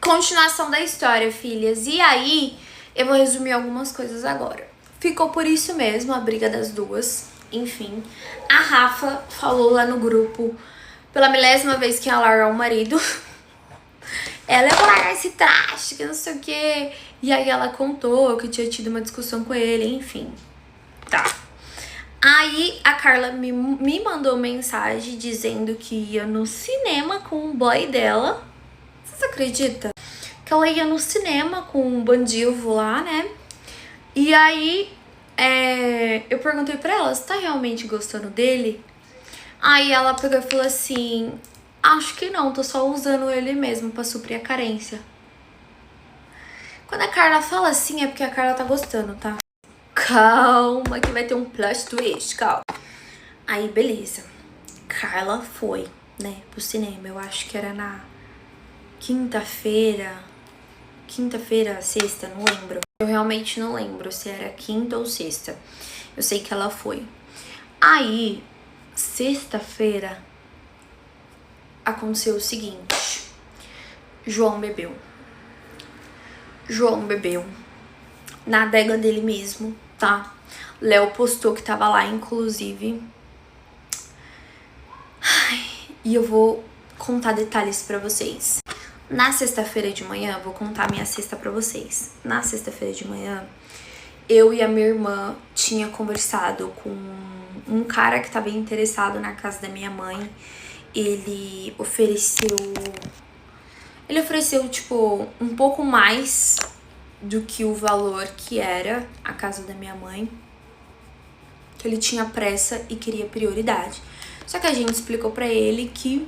Continuação da história, filhas. E aí, eu vou resumir algumas coisas agora. Ficou por isso mesmo a briga das duas. Enfim, a Rafa falou lá no grupo pela milésima vez que ia largar o marido. Ela ia largar esse traste, que não sei o quê. E aí ela contou que tinha tido uma discussão com ele, enfim. Tá. Aí a Carla me mandou mensagem dizendo que ia no cinema com o boy dela. Vocês acreditam? Que ela ia no cinema com um bandido lá, né? E aí eu perguntei pra ela, você tá realmente gostando dele? Aí ela pegou e falou assim, acho que não, tô só usando ele mesmo pra suprir a carência. Quando a Carla fala assim, é porque a Carla tá gostando, tá? Calma, que vai ter um plot twist, calma. Aí, beleza. Carla foi, né, pro cinema. Eu acho que era na quinta-feira, sexta, não lembro. Eu realmente não lembro se era quinta ou sexta. Eu sei que ela foi. Aí, sexta-feira, aconteceu o seguinte. João bebeu na adega dele mesmo, tá? Léo postou que tava lá, inclusive. E eu vou contar detalhes pra vocês. Na sexta-feira de manhã, vou contar minha sexta pra vocês. Na sexta-feira de manhã, eu e a minha irmã tinha conversado com um cara que tava interessado na casa da minha mãe. Ele ofereceu, tipo, um pouco mais do que o valor que era a casa da minha mãe. Que ele tinha pressa e queria prioridade. Só que a gente explicou pra ele que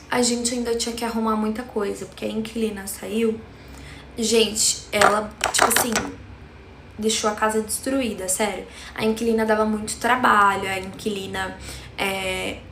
a gente ainda tinha que arrumar muita coisa, porque a inquilina saiu. Gente, ela, tipo assim, deixou a casa destruída, sério. A inquilina dava muito trabalho, a inquilina,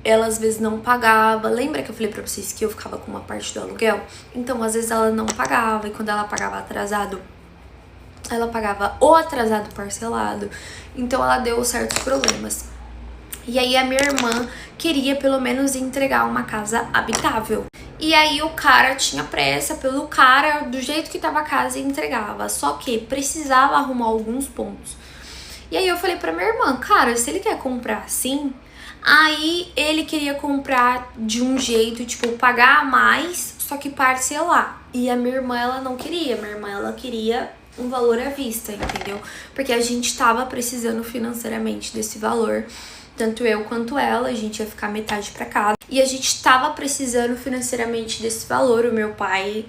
ela às vezes não pagava. Lembra que eu falei pra vocês que eu ficava com uma parte do aluguel? Então, às vezes ela não pagava, e quando ela pagava atrasado, ela pagava ou atrasado parcelado. Então, ela deu certos problemas. E aí a minha irmã queria pelo menos entregar uma casa habitável. E aí o cara tinha pressa pelo cara, do jeito que tava a casa, e entregava. Só que precisava arrumar alguns pontos. E aí eu falei pra minha irmã, cara, se ele quer comprar assim, aí ele queria comprar de um jeito, tipo, pagar mais, só que parcelar. E a minha irmã, ela não queria. Minha irmã, ela queria um valor à vista, entendeu? Porque a gente tava precisando financeiramente desse valor. Tanto eu quanto ela, a gente ia ficar metade pra cada. E a gente tava precisando financeiramente desse valor. O meu pai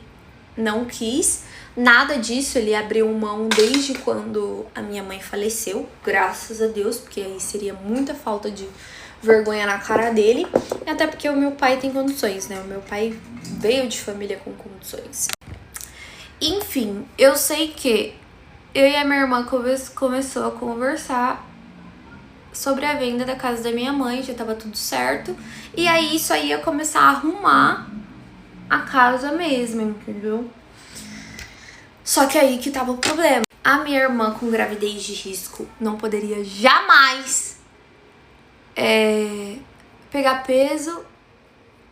não quis nada disso. Ele abriu mão desde quando a minha mãe faleceu. Graças a Deus, porque aí seria muita falta de vergonha na cara dele. E até porque o meu pai tem condições, né? O meu pai veio de família com condições. Enfim, eu sei que eu e a minha irmã começou a conversar sobre a venda da casa da minha mãe, já tava tudo certo. E aí isso aí ia começar a arrumar a casa mesmo, entendeu? Só que aí que tava o problema. A minha irmã com gravidez de risco não poderia jamais pegar peso.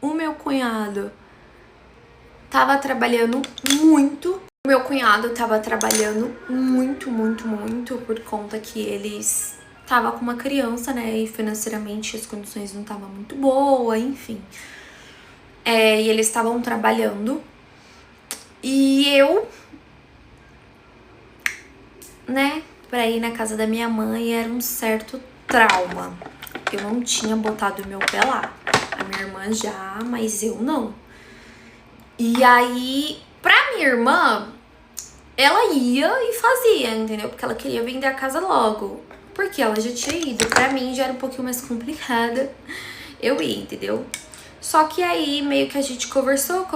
O meu cunhado tava trabalhando muito. O meu cunhado tava trabalhando muito por conta que eles tava com uma criança, né, e financeiramente as condições não estavam muito boas, enfim. E eles estavam trabalhando. E eu, né, pra ir na casa da minha mãe era um certo trauma. Eu não tinha botado meu pé lá. A minha irmã já, mas eu não. E aí, pra minha irmã, ela ia e fazia, entendeu? Porque ela queria vender a casa logo. Porque ela já tinha ido. Pra mim já era um pouquinho mais complicada eu ir, entendeu? Só que aí meio que a gente conversou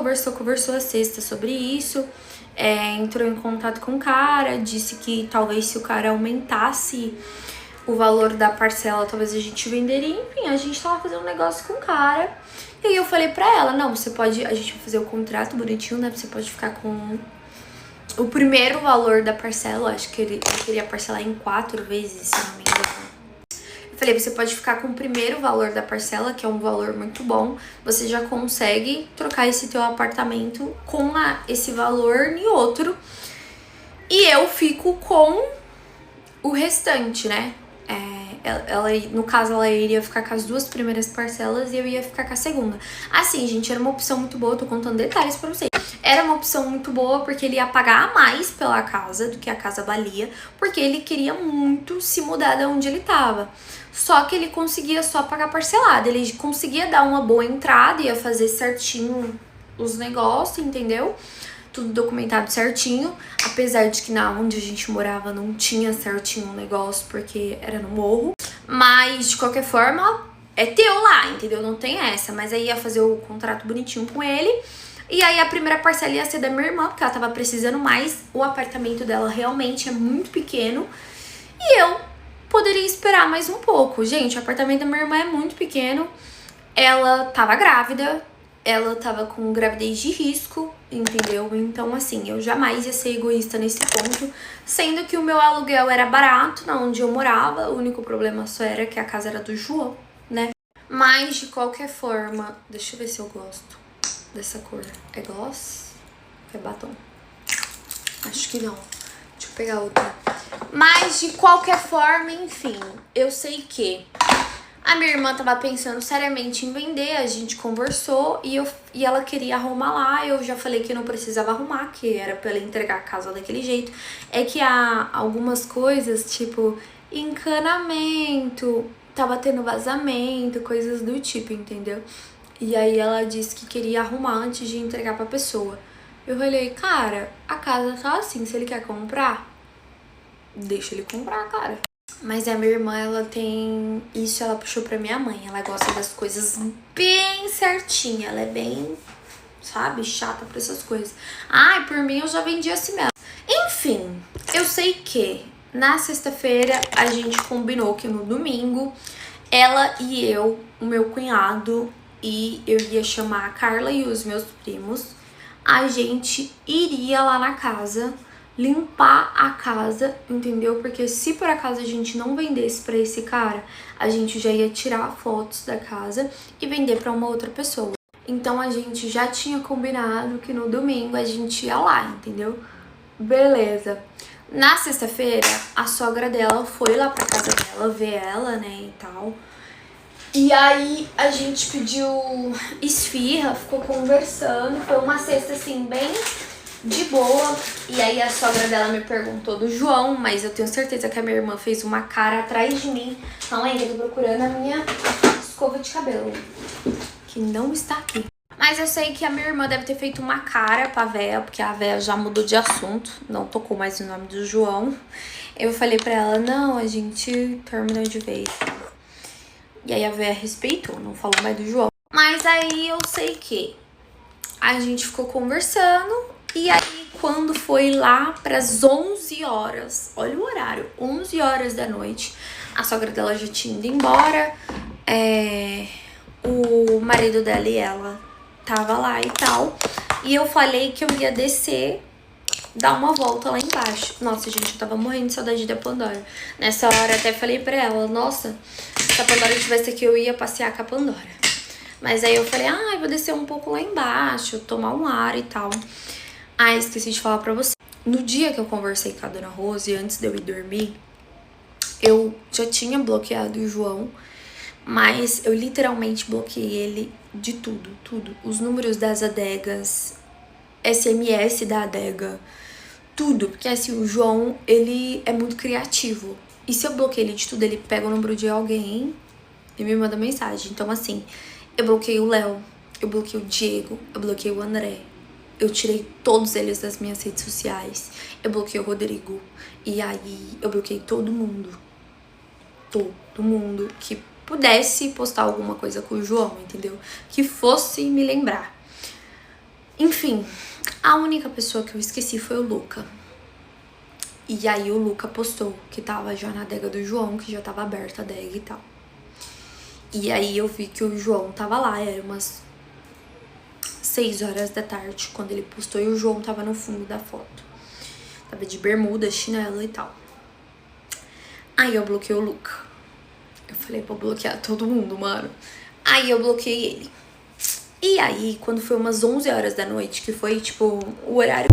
a sexta sobre isso. Entrou em contato com o cara, disse que talvez se o cara aumentasse o valor da parcela, talvez a gente venderia. Enfim, a gente tava fazendo um negócio com o cara. E aí eu falei pra ela, não, você pode, a gente vai fazer o contrato bonitinho, né? Você pode ficar com o primeiro valor da parcela. Acho que ele queria parcelar em 4 vezes, se não me engano. Eu Falei, você pode ficar com o primeiro valor da parcela, que é um valor muito bom. Você já consegue trocar esse teu apartamento com esse valor em outro. E eu fico com o restante, né? No caso, ela iria ficar com as 2 primeiras parcelas e eu ia ficar com a segunda. Assim, gente, era uma opção muito boa, eu tô contando detalhes pra vocês. Era uma opção muito boa porque ele ia pagar a mais pela casa do que a casa valia, porque ele queria muito se mudar de onde ele tava. Só que ele conseguia só pagar parcelado, ele conseguia dar uma boa entrada, ia fazer certinho os negócios, entendeu? Tudo documentado certinho, apesar de que na onde a gente morava não tinha certinho o negócio, porque era no morro. Mas, de qualquer forma, é teu lá, entendeu? Não tem essa. Mas aí ia fazer o contrato bonitinho com ele. E aí a primeira parcela ia ser da minha irmã, porque ela tava precisando mais. O apartamento dela realmente é muito pequeno. E eu poderia esperar mais um pouco. Gente, o apartamento da minha irmã é muito pequeno. Ela tava grávida. Ela tava com gravidez de risco, entendeu? Então, assim, eu jamais ia ser egoísta nesse ponto. Sendo que o meu aluguel era barato na onde eu morava. O único problema só era que a casa era do João, né? Mas, de qualquer forma... Deixa eu ver se eu gosto dessa cor. É gloss? É batom? Acho que não. Deixa eu pegar outra. Mas, de qualquer forma, enfim, eu sei que... A minha irmã tava pensando seriamente em vender, a gente conversou e ela queria arrumar lá. Eu já falei que não precisava arrumar, que era pra ela entregar a casa daquele jeito. É que há algumas coisas, tipo encanamento, tava tendo vazamento, coisas do tipo, entendeu? E aí ela disse que queria arrumar antes de entregar pra pessoa. Eu falei, cara, a casa tá assim, se ele quer comprar, deixa ele comprar, cara. Mas a minha irmã, ela tem... Isso ela puxou pra minha mãe. Ela gosta das coisas bem certinha. Ela é bem, sabe, chata pra essas coisas. Ai, por mim eu já vendi assim mesmo. Enfim, eu sei que na sexta-feira a gente combinou que no domingo ela e eu, o meu cunhado e eu ia chamar a Carla e os meus primos. A gente iria lá na casa limpar a casa, entendeu? Porque se por acaso a gente não vendesse pra esse cara, a gente já ia tirar fotos da casa e vender pra uma outra pessoa. Então a gente já tinha combinado que no domingo a gente ia lá, entendeu? Beleza. Na sexta-feira, a sogra dela foi lá pra casa dela ver ela, né, e tal. E aí a gente pediu esfirra, ficou conversando. Foi uma sexta assim, bem de boa. E aí a sogra dela me perguntou do João, mas eu tenho certeza que a minha irmã fez uma cara atrás de mim. Calma aí, eu tô procurando a minha escova de cabelo, que não está aqui. Mas eu sei que a minha irmã deve ter feito uma cara pra véia, porque a véia já mudou de assunto, não tocou mais o nome do João. Eu falei pra ela, não, a gente terminou de vez. E aí a véia respeitou, não falou mais do João. Mas aí eu sei que a gente ficou conversando. E aí quando foi lá pras 11 horas, olha o horário, 11 horas da noite, a sogra dela já tinha ido embora. O marido dela e ela tava lá e tal. E eu falei que eu ia descer, dar uma volta lá embaixo. Nossa, gente, eu tava morrendo de saudade da Pandora. Nessa hora até falei pra ela, nossa, se a Pandora estivesse aqui eu ia passear com a Pandora. Mas aí eu falei, eu vou descer um pouco lá embaixo, tomar um ar e tal. Esqueci de falar pra você. No dia que eu conversei com a Dona Rose, antes de eu ir dormir, eu já tinha bloqueado o João, mas eu literalmente bloqueei ele de tudo, tudo. Os números das adegas, SMS da adega, tudo. Porque assim, o João, ele é muito criativo. E se eu bloqueei ele de tudo, ele pega o número de alguém e me manda mensagem. Então assim, eu bloqueei o Léo, eu bloqueei o Diego, eu bloqueei o André. Eu tirei todos eles das minhas redes sociais. Eu bloqueei o Rodrigo. E aí eu bloqueei todo mundo. Todo mundo que pudesse postar alguma coisa com o João, entendeu? Que fosse me lembrar. Enfim, a única pessoa que eu esqueci foi o Luca. E aí o Luca postou que tava já na adega do João, que já tava aberta a adega e tal. E aí eu vi que o João tava lá, era umas 6 horas da tarde, quando ele postou, e o João tava no fundo da foto. Tava de bermuda, chinelo e tal. Aí eu bloqueei o Luca. Eu falei pra bloquear todo mundo, mano. Aí eu bloqueei ele. E aí, quando foi umas 11 horas da noite, que foi, tipo, o horário